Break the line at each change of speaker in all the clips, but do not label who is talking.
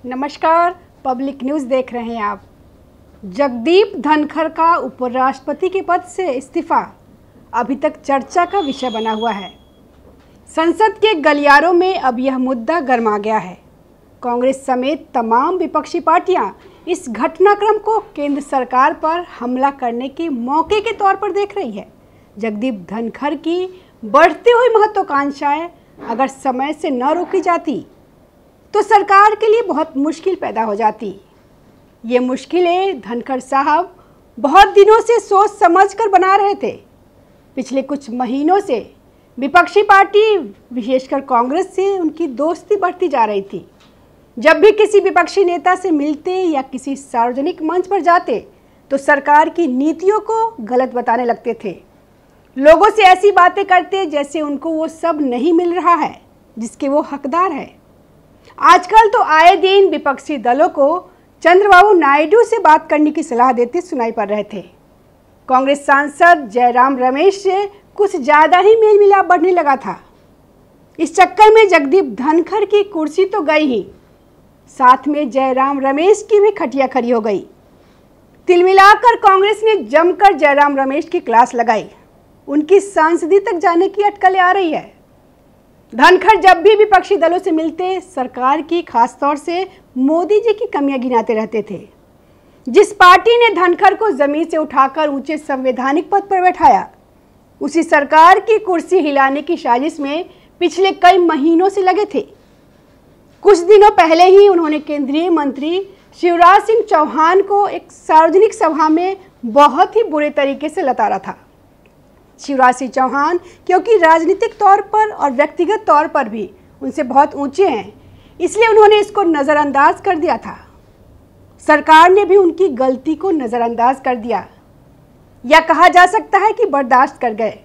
नमस्कार, public news देख रहे हैं आप। जगदीप धनखड़ का उपराष्ट्रपति के पद से इस्तीफा अभी तक चर्चा का विषय बना हुआ है। संसद के गलियारों में अब यह मुद्दा गर्मा गया है। कांग्रेस समेत तमाम विपक्षी पार्टियां इस घटनाक्रम को केंद्र सरकार पर हमला करने के मौके के तौर पर देख रही है। जगदीप धनखड़ की बढ़ती हुई महत्वाकांक्षाएं अगर समय से न रोकी जाती तो सरकार के लिए बहुत मुश्किल पैदा हो जाती। ये मुश्किलें धनखड़ साहब बहुत दिनों से सोच समझकर बना रहे थे। पिछले कुछ महीनों से विपक्षी पार्टी विशेषकर कांग्रेस से उनकी दोस्ती बढ़ती जा रही थी। जब भी किसी विपक्षी नेता से मिलते या किसी सार्वजनिक मंच पर जाते तो सरकार की नीतियों को गलत बताने लगते थे। लोगों से ऐसी बातें करते जैसे उनको वो सब नहीं मिल रहा है जिसके वो हकदार है। आजकल तो आए दिन विपक्षी दलों को चंद्रबाबू नायडू से बात करने की सलाह देते सुनाई पड़ रहे थे। कांग्रेस सांसद जयराम रमेश से कुछ ज़्यादा ही मेल मिलाप बढ़ने लगा था। इस चक्कर में जगदीप धनखड़ की कुर्सी तो गई ही, साथ में जयराम रमेश की भी खटिया खड़ी हो गई। तिल मिलाकर कांग्रेस ने जमकर जयराम रमेश की क्लास लगाई। उनकी सांसदी तक जाने की अटकलें आ रही है। धनखड़ जब भी विपक्षी दलों से मिलते सरकार की, खासतौर से मोदी जी की कमियां गिनाते रहते थे। जिस पार्टी ने धनखड़ को जमीन से उठाकर ऊंचे संवैधानिक पद पर बैठाया, उसी सरकार की कुर्सी हिलाने की साजिश में पिछले कई महीनों से लगे थे। कुछ दिनों पहले ही उन्होंने केंद्रीय मंत्री शिवराज सिंह चौहान को एक सार्वजनिक सभा में बहुत ही बुरे तरीके से लताड़ा था। शिवराज सिंह चौहान क्योंकि राजनीतिक तौर पर और व्यक्तिगत तौर पर भी उनसे बहुत ऊंचे हैं, इसलिए उन्होंने इसको नज़रअंदाज कर दिया था। सरकार ने भी उनकी गलती को नज़रअंदाज कर दिया, या कहा जा सकता है कि बर्दाश्त कर गए।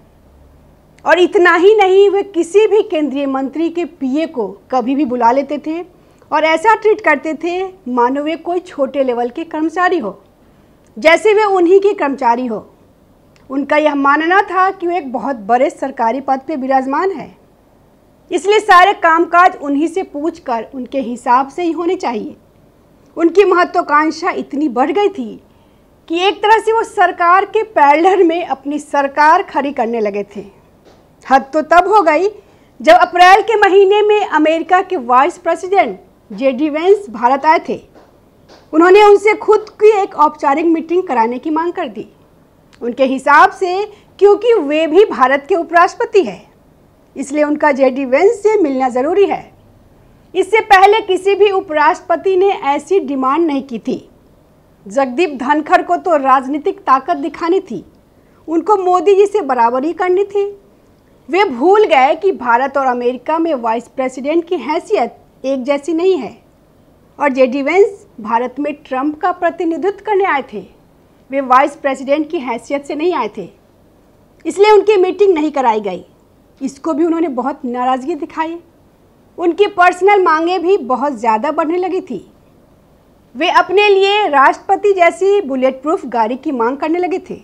और इतना ही नहीं, वे किसी भी केंद्रीय मंत्री के पीए को कभी भी बुला लेते थे और ऐसा ट्रीट करते थे मानो वे कोई छोटे लेवल के कर्मचारी हो, जैसे वे उन्हीं के कर्मचारी हो। उनका यह मानना था कि वो एक बहुत बड़े सरकारी पद पे विराजमान है, इसलिए सारे कामकाज उन्हीं से पूछकर उनके हिसाब से ही होने चाहिए। उनकी महत्वाकांक्षा इतनी बढ़ गई थी कि एक तरह से वो सरकार के पैरलर में अपनी सरकार खड़ी करने लगे थे। हद तो तब हो गई जब अप्रैल के महीने में अमेरिका के vice president JD Vance Bharat आए थे। उन्होंने उनसे खुद की एक औपचारिक मीटिंग कराने की मांग कर दी। उनके हिसाब से क्योंकि वे भी भारत के उपराष्ट्रपति हैं, इसलिए उनका जेडी वेंस से मिलना ज़रूरी है। इससे पहले किसी भी उपराष्ट्रपति ने ऐसी डिमांड नहीं की थी। जगदीप धनखड़ को तो राजनीतिक ताकत दिखानी थी, उनको मोदी जी से बराबरी करनी थी। वे भूल गए कि भारत और अमेरिका में वाइस प्रेसिडेंट की हैसियत एक जैसी नहीं है और जेडी वेंस भारत में ट्रंप का प्रतिनिधित्व करने आए थे। वे वाइस प्रेसिडेंट की हैसियत से नहीं आए थे, इसलिए उनकी मीटिंग नहीं कराई गई। इसको भी उन्होंने बहुत नाराज़गी दिखाई। उनकी पर्सनल मांगें भी बहुत ज़्यादा बढ़ने लगी थी। वे अपने लिए राष्ट्रपति जैसी बुलेट प्रूफ गाड़ी की मांग करने लगे थे।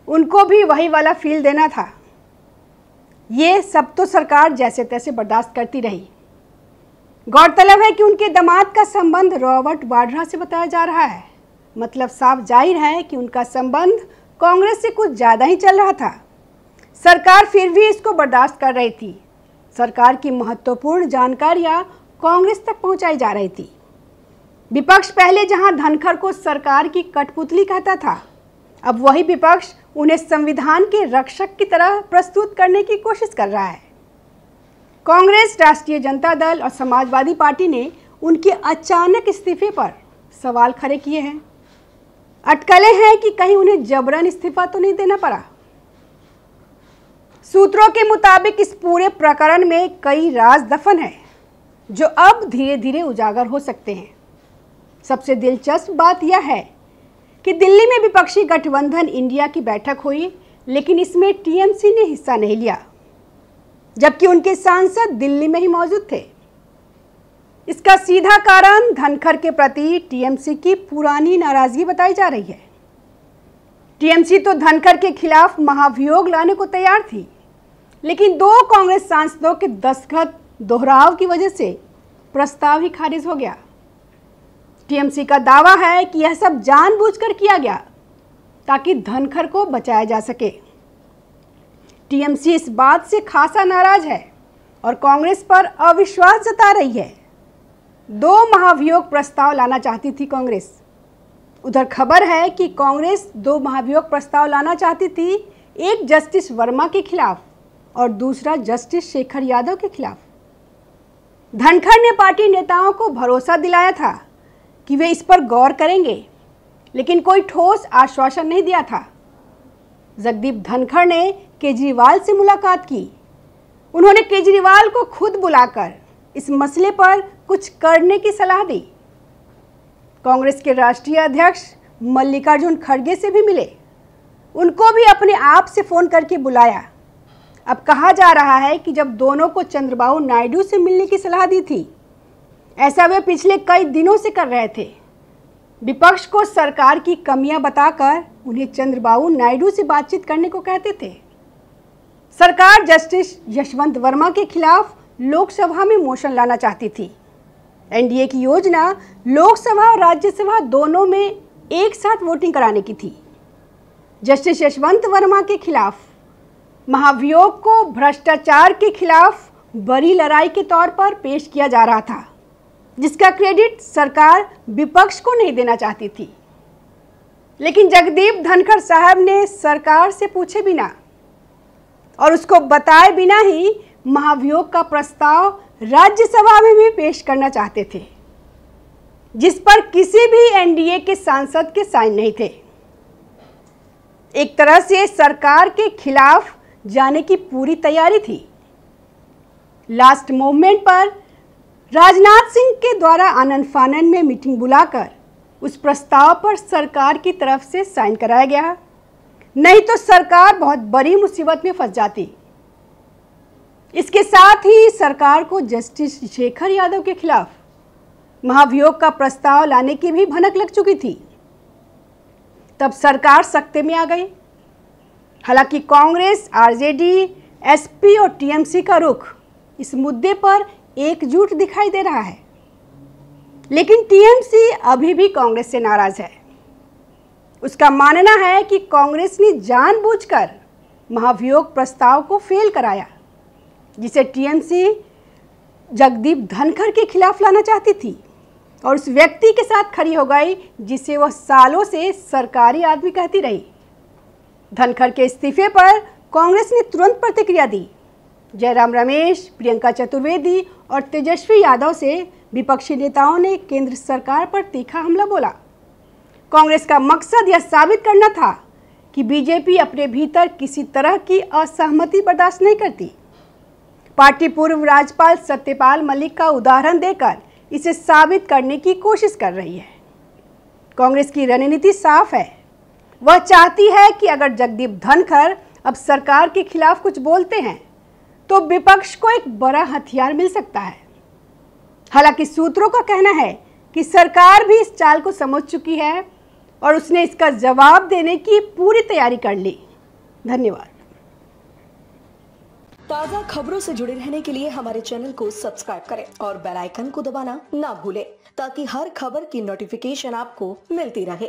उनको भी वही वाला फील देना था। ये सब तो सरकार जैसे तैसे बर्दाश्त करती रही। गौरतलब है कि उनके दामाद का संबंध रॉबर्ट वाड्रा से बताया जा रहा है। मतलब साफ जाहिर है कि उनका संबंध कांग्रेस से कुछ ज़्यादा ही चल रहा था। सरकार फिर भी इसको बर्दाश्त कर रही थी। सरकार की महत्वपूर्ण जानकारियां कांग्रेस तक पहुंचाई जा रही थी। विपक्ष पहले जहां धनखड़ को सरकार की कठपुतली कहता था, अब वही विपक्ष उन्हें संविधान के रक्षक की तरह प्रस्तुत करने की कोशिश कर रहा है। कांग्रेस, राष्ट्रीय जनता दल और समाजवादी पार्टी ने उनके अचानक इस्तीफे पर सवाल खड़े किए हैं। अटकलें हैं कि कहीं उन्हें जबरन इस्तीफा तो नहीं देना पड़ा। सूत्रों के मुताबिक इस पूरे प्रकरण में कई राज दफन है जो अब धीरे धीरे उजागर हो सकते हैं। सबसे दिलचस्प बात यह है कि दिल्ली में विपक्षी गठबंधन इंडिया की बैठक हुई, लेकिन इसमें टीएमसी ने हिस्सा नहीं लिया, जबकि उनके सांसद दिल्ली में ही मौजूद थे। इसका सीधा कारण धनखड़ के प्रति टीएमसी की पुरानी नाराजगी बताई जा रही है। टीएमसी तो धनखड़ के खिलाफ महाभियोग लाने को तैयार थी, लेकिन दो कांग्रेस सांसदों के दस्तखत दोहराव की वजह से प्रस्ताव ही खारिज हो गया। टीएमसी का दावा है कि यह सब जानबूझकर किया गया ताकि धनखड़ को बचाया जा सके। टीएमसी इस बात से खासा नाराज है और कांग्रेस पर अविश्वास जता रही है। 2 महाभियोग प्रस्ताव लाना चाहती थी कांग्रेस। उधर खबर है कि कांग्रेस 2 महाभियोग प्रस्ताव लाना चाहती थी, एक जस्टिस वर्मा के खिलाफ और दूसरा जस्टिस शेखर यादव के खिलाफ। धनखड़ ने पार्टी नेताओं को भरोसा दिलाया था कि वे इस पर गौर करेंगे, लेकिन कोई ठोस आश्वासन नहीं दिया था। जगदीप धनखड़ ने केजरीवाल से मुलाकात की। उन्होंने केजरीवाल को खुद बुलाकर इस मसले पर कुछ करने की सलाह दी। कांग्रेस के राष्ट्रीय अध्यक्ष मल्लिकार्जुन खड़गे से भी मिले। उनको भी अपने आप से फोन करके बुलाया। अब कहा जा रहा है कि जब दोनों को चंद्रबाबू नायडू से मिलने की सलाह दी थी, ऐसा वे पिछले कई दिनों से कर रहे थे। विपक्ष को सरकार की कमियां बताकर उन्हें चंद्रबाबू नायडू से बातचीत करने को कहते थे। सरकार जस्टिस यशवंत वर्मा के खिलाफ लोकसभा में मोशन लाना चाहती थी। एनडीए की योजना लोकसभा और राज्यसभा दोनों में एक साथ वोटिंग कराने की थी। जस्टिस यशवंत वर्मा के खिलाफ महाभियोग को भ्रष्टाचार के खिलाफ बड़ी लड़ाई के तौर पर पेश किया जा रहा था, जिसका क्रेडिट सरकार विपक्ष को नहीं देना चाहती थी। लेकिन जगदीप धनखड़ साहब ने सरकार से पूछे बिना और उसको बताए बिना ही महाभियोग का प्रस्ताव राज्यसभा में भी पेश करना चाहते थे, जिस पर किसी भी एनडीए के सांसद के साइन नहीं थे। एक तरह से सरकार के खिलाफ जाने की पूरी तैयारी थी। लास्ट मोमेंट पर राजनाथ सिंह के द्वारा आनन फानन में मीटिंग बुलाकर उस प्रस्ताव पर सरकार की तरफ से साइन कराया गया, नहीं तो सरकार बहुत बड़ी मुसीबत में फंस जाती। इसके साथ ही सरकार को जस्टिस शेखर यादव के खिलाफ महाभियोग का प्रस्ताव लाने की भी भनक लग चुकी थी। तब सरकार सख्ते में आ गई। हालांकि कांग्रेस, आरजेडी, एसपी और टीएमसी का रुख इस मुद्दे पर एकजुट दिखाई दे रहा है, लेकिन टीएमसी अभी भी कांग्रेस से नाराज है। उसका मानना है कि कांग्रेस ने जानबूझकर महाभियोग प्रस्ताव को फेल कराया, जिसे टीएमसी जगदीप धनखड़ के खिलाफ लाना चाहती थी और उस व्यक्ति के साथ खड़ी हो गई जिसे वह सालों से सरकारी आदमी कहती रही। धनखड़ के इस्तीफे पर कांग्रेस ने तुरंत प्रतिक्रिया दी। जयराम रमेश, प्रियंका चतुर्वेदी और तेजस्वी यादव से विपक्षी नेताओं ने केंद्र सरकार पर तीखा हमला बोला। कांग्रेस का मकसद यह साबित करना था कि बीजेपी अपने भीतर किसी तरह की असहमति बर्दाश्त नहीं करती। पार्टी पूर्व राज्यपाल सत्यपाल मलिक का उदाहरण देकर इसे साबित करने की कोशिश कर रही है। कांग्रेस की रणनीति साफ है। वह चाहती है कि अगर जगदीप धनखड़ अब सरकार के खिलाफ कुछ बोलते हैं तो विपक्ष को एक बड़ा हथियार मिल सकता है। हालांकि सूत्रों का कहना है कि सरकार भी इस चाल को समझ चुकी है और उसने इसका जवाब देने की पूरी तैयारी कर ली। धन्यवाद।
ताज़ा खबरों से जुड़े रहने के लिए हमारे चैनल को सब्सक्राइब करें और बेल आइकन को दबाना ना भूलें, ताकि हर खबर की नोटिफिकेशन आपको मिलती रहे।